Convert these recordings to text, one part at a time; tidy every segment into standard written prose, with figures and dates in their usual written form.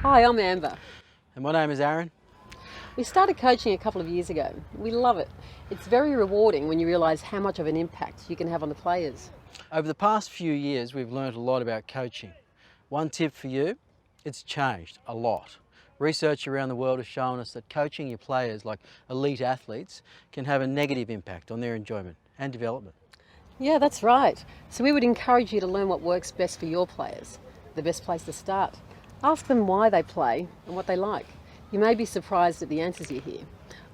Hi, I'm Amber. And my name is Aaron. We started coaching a couple of years ago. We love it. It's very rewarding when you realise how much of an impact you can have on the players. Over the past few years, we've learned a lot about coaching. One tip for you, it's changed a lot. Research around the world has shown us that coaching your players like elite athletes can have a negative impact on their enjoyment and development. Yeah, that's right. So we would encourage you to learn what works best for your players. The best place to start. Ask them why they play and what they like. You may be surprised at the answers you hear.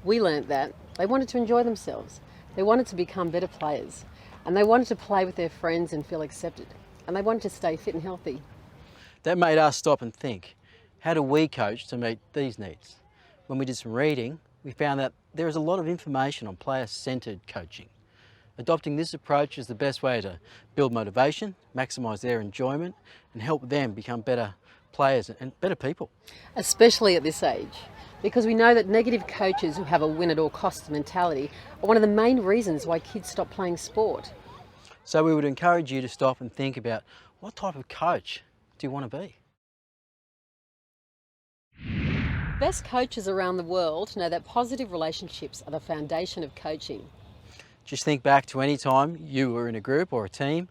We learnt that they wanted to enjoy themselves. They wanted to become better players. And they wanted to play with their friends and feel accepted. And they wanted to stay fit and healthy. That made us stop and think, how do we coach to meet these needs? When we did some reading, we found that there is a lot of information on player-centred coaching. Adopting this approach is the best way to build motivation, maximise their enjoyment and help them become better players and better people. Especially at this age, because we know that negative coaches who have a win at all costs mentality are one of the main reasons why kids stop playing sport. So we would encourage you to stop and think about, what type of coach do you want to be? Best coaches around the world know that positive relationships are the foundation of coaching. Just think back to any time you were in a group or a team.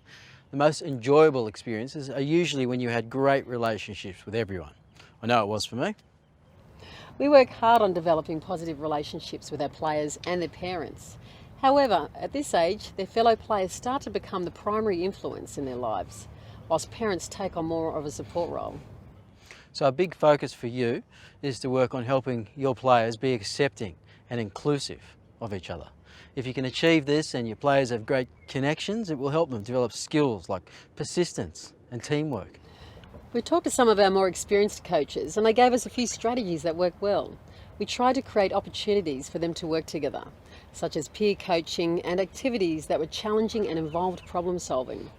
The most enjoyable experiences are usually when you had great relationships with everyone. I know it was for me. We work hard on developing positive relationships with our players and their parents. However, at this age, their fellow players start to become the primary influence in their lives, whilst parents take on more of a support role. So a big focus for you is to work on helping your players be accepting and inclusive of each other. If you can achieve this and your players have great connections, it will help them develop skills like persistence and teamwork. We talked to some of our more experienced coaches and they gave us a few strategies that work well. We tried to create opportunities for them to work together, such as peer coaching and activities that were challenging and involved problem solving.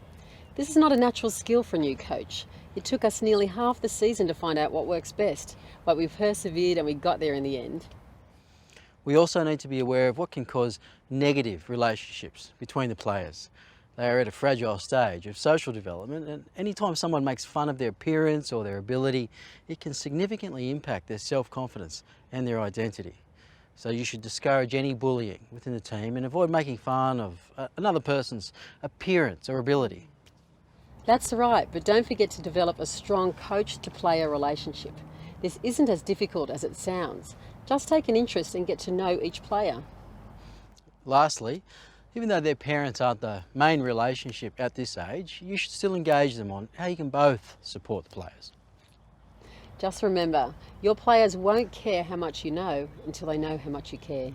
This is not a natural skill for a new coach. It took us nearly half the season to find out what works best, but we persevered and we got there in the end. We also need to be aware of what can cause negative relationships between the players. They are at a fragile stage of social development, and anytime someone makes fun of their appearance or their ability, it can significantly impact their self-confidence and their identity. So you should discourage any bullying within the team and avoid making fun of another person's appearance or ability. That's right, but don't forget to develop a strong coach-to-player relationship. This isn't as difficult as it sounds. Just take an interest and get to know each player. Lastly, even though their parents aren't the main relationship at this age, you should still engage them on how you can both support the players. Just remember, your players won't care how much you know until they know how much you care.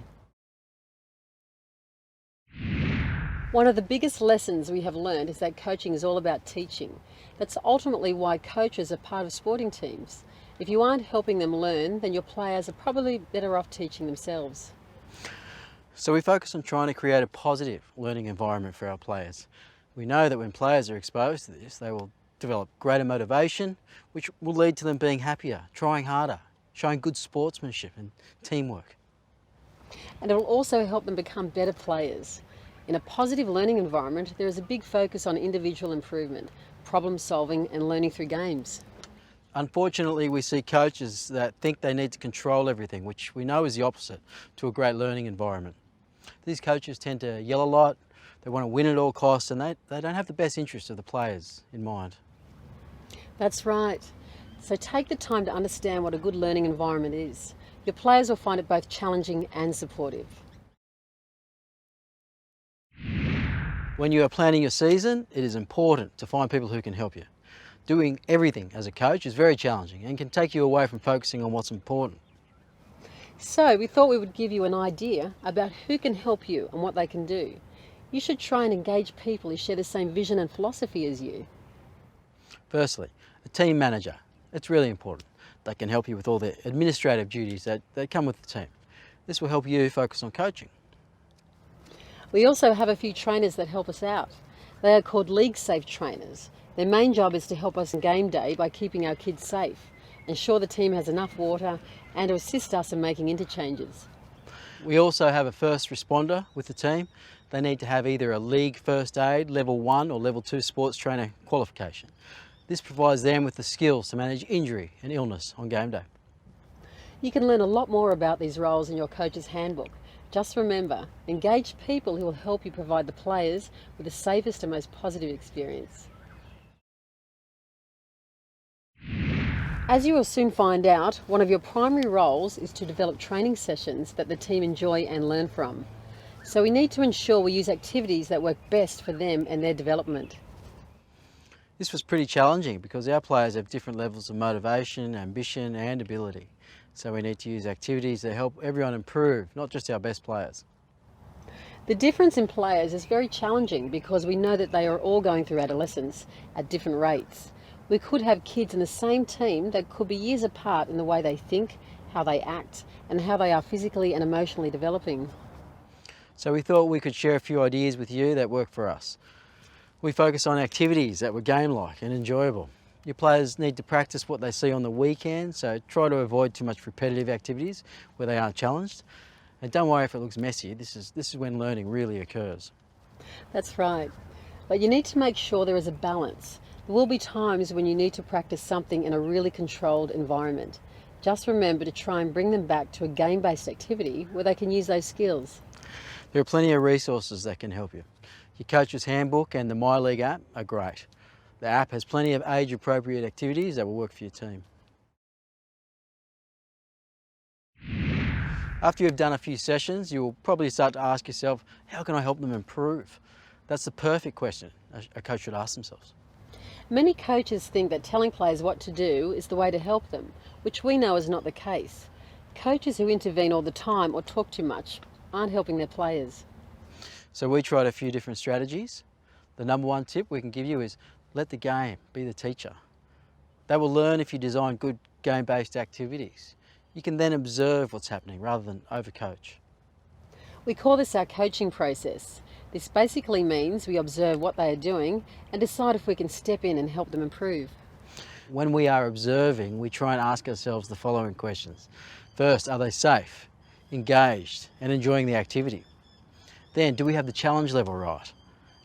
One of the biggest lessons we have learned is that coaching is all about teaching. That's ultimately why coaches are part of sporting teams. If you aren't helping them learn, then your players are probably better off teaching themselves. So we focus on trying to create a positive learning environment for our players. We know that when players are exposed to this, they will develop greater motivation, which will lead to them being happier, trying harder, showing good sportsmanship and teamwork. And it will also help them become better players. In a positive learning environment, there is a big focus on individual improvement, problem solving and learning through games. Unfortunately, we see coaches that think they need to control everything, which we know is the opposite to a great learning environment. These coaches tend to yell a lot, they want to win at all costs, and they don't have the best interests of the players in mind. That's right. So take the time to understand what a good learning environment is. Your players will find it both challenging and supportive. When you are planning your season, it is important to find people who can help you. Doing everything as a coach is very challenging and can take you away from focusing on what's important. So we thought we would give you an idea about who can help you and what they can do. You should try and engage people who share the same vision and philosophy as you. Firstly, a team manager. It's really important. They can help you with all the administrative duties that come with the team. This will help you focus on coaching. We also have a few trainers that help us out. They are called League Safe trainers. Their main job is to help us on game day by keeping our kids safe, ensure the team has enough water and to assist us in making interchanges. We also have a first responder with the team. They need to have either a league first aid, level 1 or level 2 sports trainer qualification. This provides them with the skills to manage injury and illness on game day. You can learn a lot more about these roles in your coach's handbook. Just remember, engage people who will help you provide the players with the safest and most positive experience. As you will soon find out, one of your primary roles is to develop training sessions that the team enjoy and learn from. So we need to ensure we use activities that work best for them and their development. This was pretty challenging because our players have different levels of motivation, ambition and ability. So we need to use activities that help everyone improve, not just our best players. The difference in players is very challenging because we know that they are all going through adolescence at different rates. We could have kids in the same team that could be years apart in the way they think, how they act, and how they are physically and emotionally developing. So we thought we could share a few ideas with you that work for us. We focus on activities that were game-like and enjoyable. Your players need to practice what they see on the weekend, so try to avoid too much repetitive activities where they aren't challenged. And don't worry if it looks messy, this is when learning really occurs. That's right. But you need to make sure there is a balance. There will be times when you need to practice something in a really controlled environment. Just remember to try and bring them back to a game-based activity where they can use those skills. There are plenty of resources that can help you. Your coach's handbook and the My League app are great. The app has plenty of age-appropriate activities that will work for your team. After you've done a few sessions, you'll probably start to ask yourself, how can I help them improve? That's the perfect question a coach should ask themselves. Many coaches think that telling players what to do is the way to help them, which we know is not the case. Coaches who intervene all the time or talk too much aren't helping their players. So we tried a few different strategies. The number one tip we can give you is let the game be the teacher. They will learn if you design good game-based activities. You can then observe what's happening rather than overcoach. We call this our coaching process. This basically means we observe what they are doing and decide if we can step in and help them improve. When we are observing, we try and ask ourselves the following questions. First, are they safe, engaged and enjoying the activity? Then, do we have the challenge level right?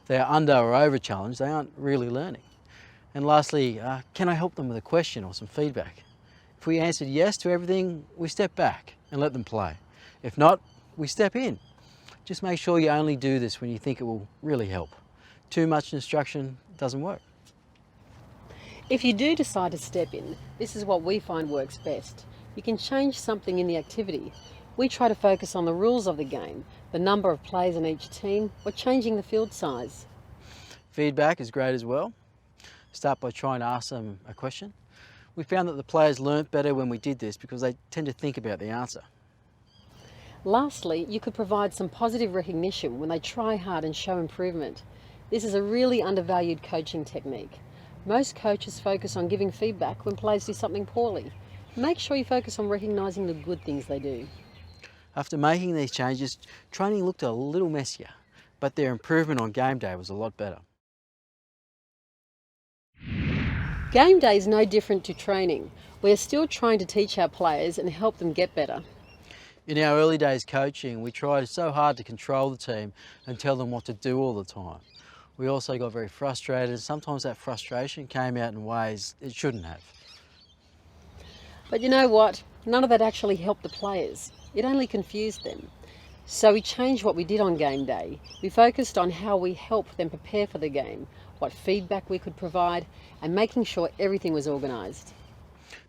If they are under or over challenged, they aren't really learning. And lastly, can I help them with a question or some feedback? If we answered yes to everything, we step back and let them play. If not, we step in. Just make sure you only do this when you think it will really help. Too much instruction doesn't work. If you do decide to step in, this is what we find works best. You can change something in the activity. We try to focus on the rules of the game, the number of players in each team, or changing the field size. Feedback is great as well. Start by trying to ask them a question. We found that the players learnt better when we did this because they tend to think about the answer. Lastly, you could provide some positive recognition when they try hard and show improvement. This is a really undervalued coaching technique. Most coaches focus on giving feedback when players do something poorly. Make sure you focus on recognising the good things they do. After making these changes, training looked a little messier, but their improvement on game day was a lot better. Game day is no different to training. We are still trying to teach our players and help them get better. In our early days coaching, we tried so hard to control the team and tell them what to do all the time. We also got very frustrated. Sometimes that frustration came out in ways it shouldn't have. But you know what? None of that actually helped the players. It only confused them. So we changed what we did on game day. We focused on how we helped them prepare for the game, what feedback we could provide, and making sure everything was organised.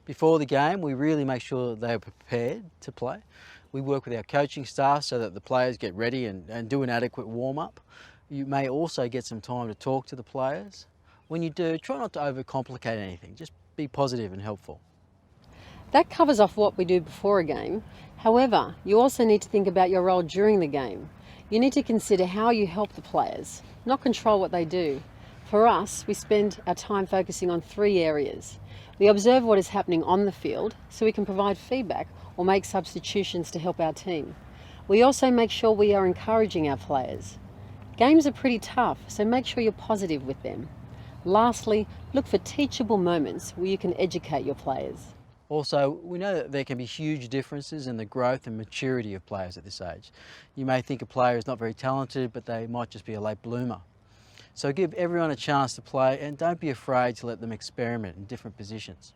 Before the game, we really make sure they are prepared to play. We work with our coaching staff so that the players get ready and do an adequate warm-up. You may also get some time to talk to the players. When you do, try not to overcomplicate anything. Just be positive and helpful. That covers off what we do before a game. However, you also need to think about your role during the game. You need to consider how you help the players, not control what they do. For us, we spend our time focusing on 3 areas. We observe what is happening on the field so we can provide feedback or make substitutions to help our team. We also make sure we are encouraging our players. Games are pretty tough, so make sure you're positive with them. Lastly, look for teachable moments where you can educate your players. Also, we know that there can be huge differences in the growth and maturity of players at this age. You may think a player is not very talented, but they might just be a late bloomer. So give everyone a chance to play and don't be afraid to let them experiment in different positions.